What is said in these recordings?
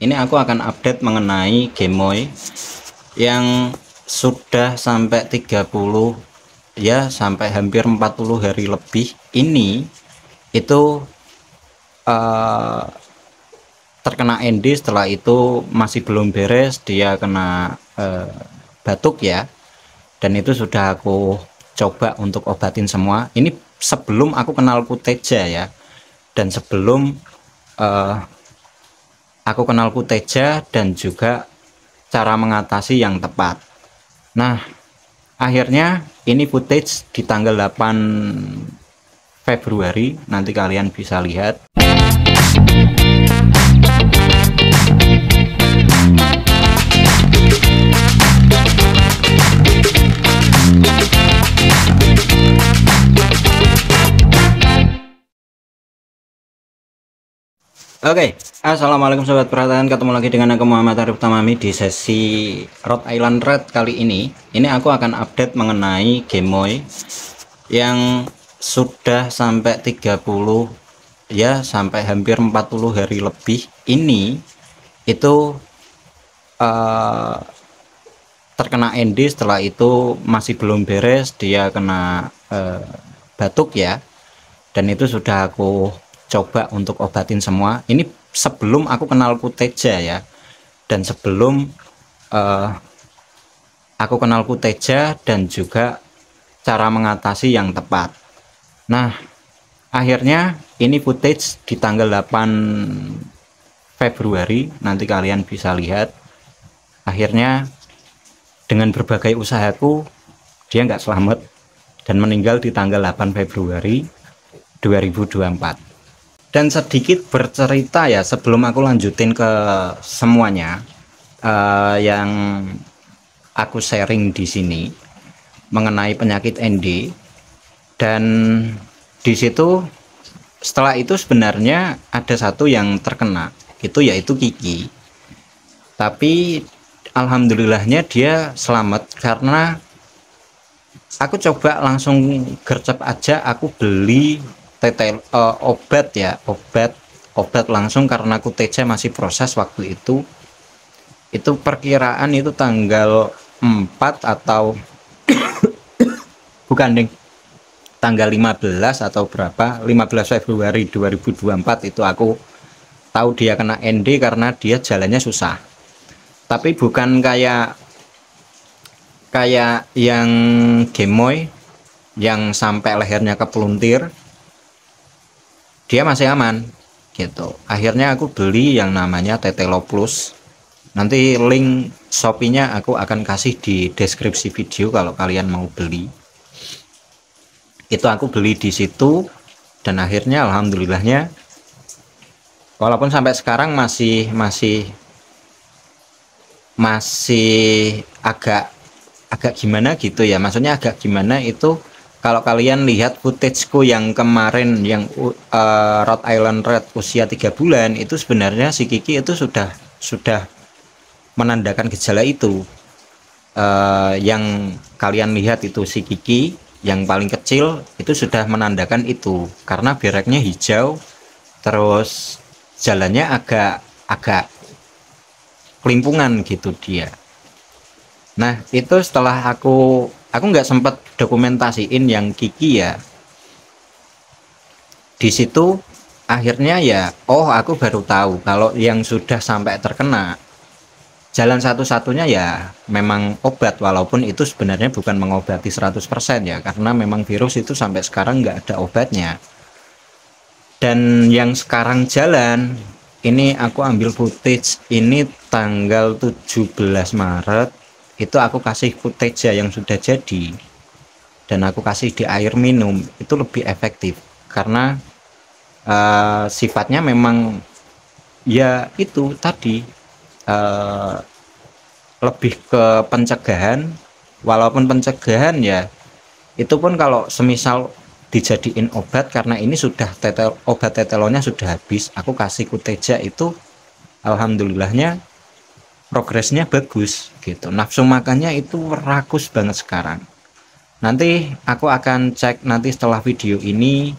Ini aku akan update mengenai Gemoy yang sudah sampai 30 ya, sampai hampir 40 hari lebih ini itu terkena ND. Setelah itu masih belum beres, dia kena batuk ya, dan itu sudah aku coba untuk obatin semua. Ini sebelum aku kenal Kuteja ya, dan sebelum aku kenal Kuteja dan juga cara mengatasi yang tepat. Nah, akhirnya ini footage di tanggal 8 Februari, nanti kalian bisa lihat. Oke, assalamualaikum sobat perhatian, ketemu lagi dengan aku Muhammad Arif Tamami di sesi Rhode Island Red kali ini. Ini aku akan update mengenai Gemoy yang sudah sampai 30 ya, sampai hampir 40 hari lebih ini itu terkena ND. Setelah itu masih belum beres, dia kena batuk ya, dan itu sudah aku coba untuk obatin semua. Ini sebelum aku kenal Kuteja ya, dan sebelum aku kenal Kuteja dan juga cara mengatasi yang tepat. Nah, akhirnya ini footage di tanggal 8 Februari, nanti kalian bisa lihat. Akhirnya dengan berbagai usahaku, dia nggak selamat dan meninggal di tanggal 8 Februari 2024. Dan sedikit bercerita ya, sebelum aku lanjutin ke semuanya yang aku sharing di sini mengenai penyakit ND. Dan di situ setelah itu sebenarnya ada satu yang terkena, itu yaitu Kiki. Tapi alhamdulillahnya dia selamat karena aku coba langsung gercep aja, aku beli obat ya, obat langsung karena Kuteja masih proses waktu itu perkiraan itu tanggal 4 atau bukan ding, tanggal 15 atau berapa, 15 Februari 2024 itu aku tahu dia kena ND karena dia jalannya susah. Tapi bukan kayak yang Gemoy yang sampai lehernya kepeluntir, dia masih aman gitu. Akhirnya aku beli yang namanya Tetelo Plus. Nanti link Shopee-nya aku akan kasih di deskripsi video kalau kalian mau beli. Itu aku beli di situ, dan akhirnya alhamdulillahnya walaupun sampai sekarang masih agak gimana gitu ya, maksudnya agak gimana itu. Kalau kalian lihat footageku yang kemarin yang Rhode Island Red usia 3 bulan, itu sebenarnya si Kiki itu sudah menandakan gejala itu. Yang kalian lihat itu si Kiki yang paling kecil itu sudah menandakan itu, karena bereknya hijau, terus jalannya agak kelimpungan gitu dia. Nah, itu setelah aku nggak sempat dokumentasiin yang Kiki ya. Di situ akhirnya ya, aku baru tahu kalau yang sudah sampai terkena, jalan satu-satunya ya memang obat, walaupun itu sebenarnya bukan mengobati 100% ya, karena memang virus itu sampai sekarang nggak ada obatnya. Dan yang sekarang jalan, ini aku ambil footage ini tanggal 17 Maret, itu aku kasih footage yang sudah jadi, dan aku kasih di air minum. Itu lebih efektif karena sifatnya memang ya itu tadi, lebih ke pencegahan. Walaupun pencegahan ya, itu pun kalau semisal dijadiin obat, karena ini sudah obat tetelonya sudah habis, aku kasih Kuteja itu alhamdulillahnya progresnya bagus gitu. Nafsu makannya itu rakus banget sekarang. Nanti aku akan cek nanti setelah video ini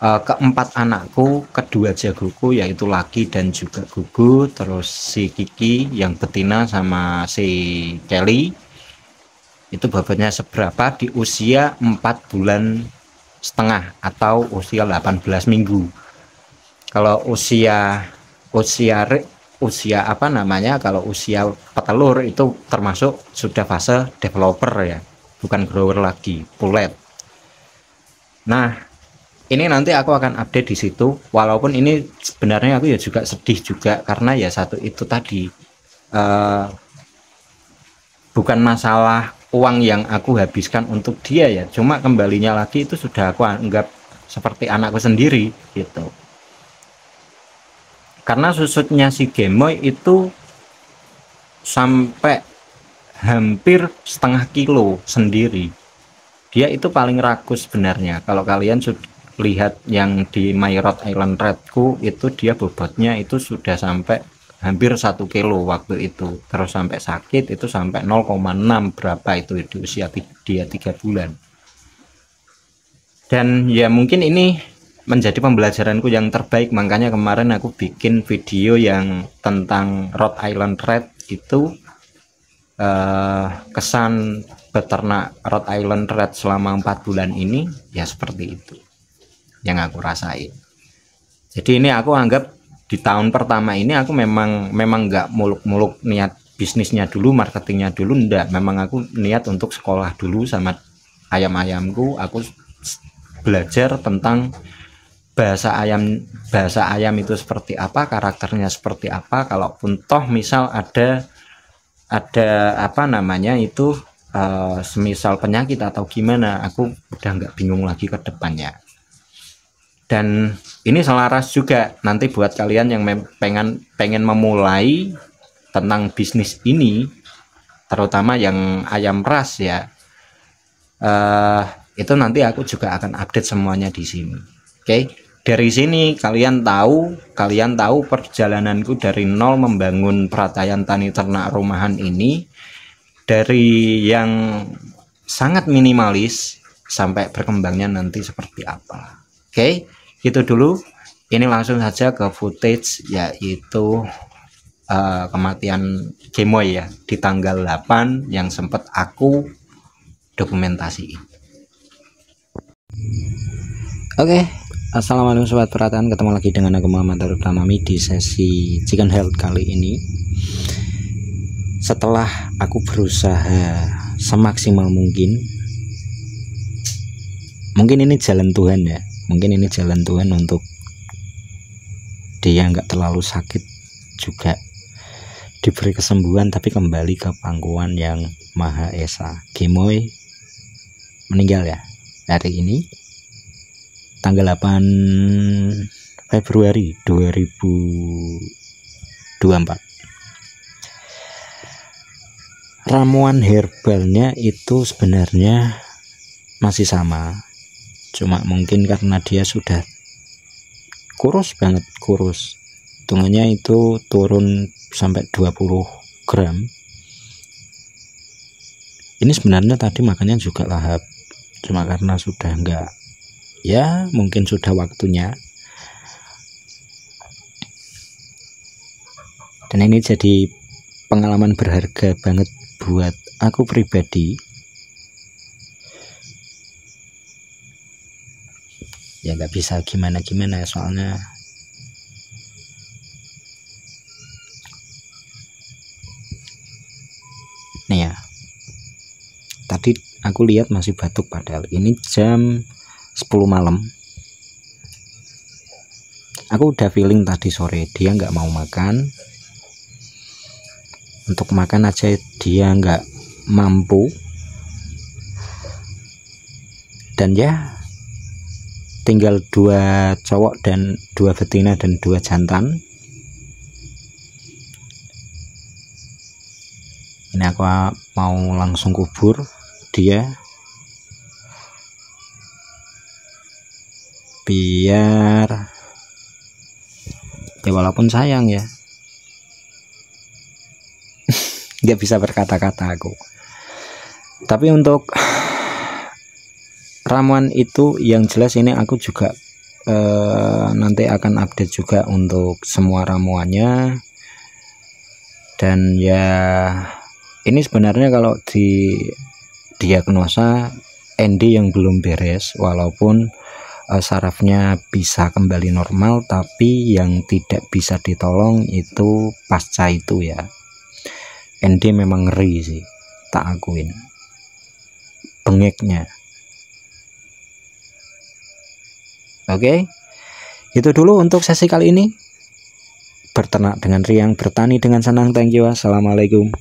keempat anakku, kedua jagoku yaitu Laki dan juga Gugu, terus si Kiki yang betina sama si Kelly itu bobotnya seberapa di usia 4,5 bulan atau usia 18 minggu. Kalau usia apa namanya, kalau usia petelur itu termasuk sudah fase developer ya, bukan grower lagi, pulet. Nah, ini nanti aku akan update di situ, walaupun ini sebenarnya aku ya juga sedih juga karena ya satu itu tadi, bukan masalah uang yang aku habiskan untuk dia ya, cuma kembalinya lagi itu sudah aku anggap seperti anakku sendiri gitu. Karena susutnya si Gemoy itu sampai hampir setengah kilo sendiri. Dia itu paling rakus sebenarnya. Kalau kalian lihat yang di My Rhode Island Redku itu, dia bobotnya itu sudah sampai hampir 1 kilo waktu itu, terus sampai sakit itu sampai 0,6 berapa itu di usia dia 3 bulan. Dan ya mungkin ini menjadi pembelajaranku yang terbaik, makanya kemarin aku bikin video yang tentang Rhode Island Red itu, kesan beternak Rhode Island Red selama 4 bulan ini ya seperti itu yang aku rasain. Jadi ini aku anggap di tahun pertama ini aku memang nggak muluk-muluk niat bisnisnya dulu, marketingnya dulu, enggak. Memang aku niat untuk sekolah dulu sama ayam-ayamku. Aku belajar tentang bahasa ayam itu seperti apa, karakternya seperti apa. Kalaupun toh misal ada apa namanya itu, semisal penyakit atau gimana, aku udah nggak bingung lagi ke depannya. Dan ini selaras juga nanti buat kalian yang pengen memulai tentang bisnis ini, terutama yang ayam ras ya, itu nanti aku juga akan update semuanya di sini. Oke, dari sini kalian tahu perjalananku dari nol membangun Pratayan Tani Ternak Rumahan ini, dari yang sangat minimalis sampai berkembangnya nanti seperti apa. Oke, gitu dulu. Ini langsung saja ke footage, yaitu kematian Gemoy ya di tanggal 8 yang sempat aku dokumentasi. Oke, assalamualaikum sobat perhatian, ketemu lagi dengan aku Muhammad Arif Tamami di sesi Chicken Health kali ini. Setelah aku berusaha semaksimal mungkin ini jalan Tuhan ya, mungkin ini jalan Tuhan untuk dia nggak terlalu sakit juga, diberi kesembuhan tapi kembali ke pangkuan yang Maha Esa. Gemoy meninggal ya hari ini tanggal 8 Februari 2024. Ramuan herbalnya itu sebenarnya masih sama, cuma mungkin karena dia sudah kurus banget, hitungannya itu turun sampai 20 gram. Ini sebenarnya tadi makannya juga lahap, cuma karena sudah enggak, ya mungkin sudah waktunya. Dan ini jadi pengalaman berharga banget buat aku pribadi. Ya nggak bisa gimana-gimana, soalnya nih ya, tadi aku lihat masih batuk padahal ini jam 10 malam. Aku udah feeling tadi sore dia nggak mau makan, untuk makan aja dia nggak mampu. Dan ya tinggal 2 cowok dan 2 betina dan 2 jantan. Ini aku mau langsung kubur dia, biar ya walaupun sayang ya nggak bisa berkata-kata aku. Tapi untuk ramuan itu yang jelas ini aku juga nanti akan update juga untuk semua ramuannya. Dan ya ini sebenarnya kalau di diagnosa ND yang belum beres, walaupun sarafnya bisa kembali normal, tapi yang tidak bisa ditolong itu pasca itu ya. ND memang ngeri sih, tak akuin, bengeknya. Oke, itu dulu untuk sesi kali ini. Berternak dengan riang, bertani dengan senang. Thank you. Assalamualaikum.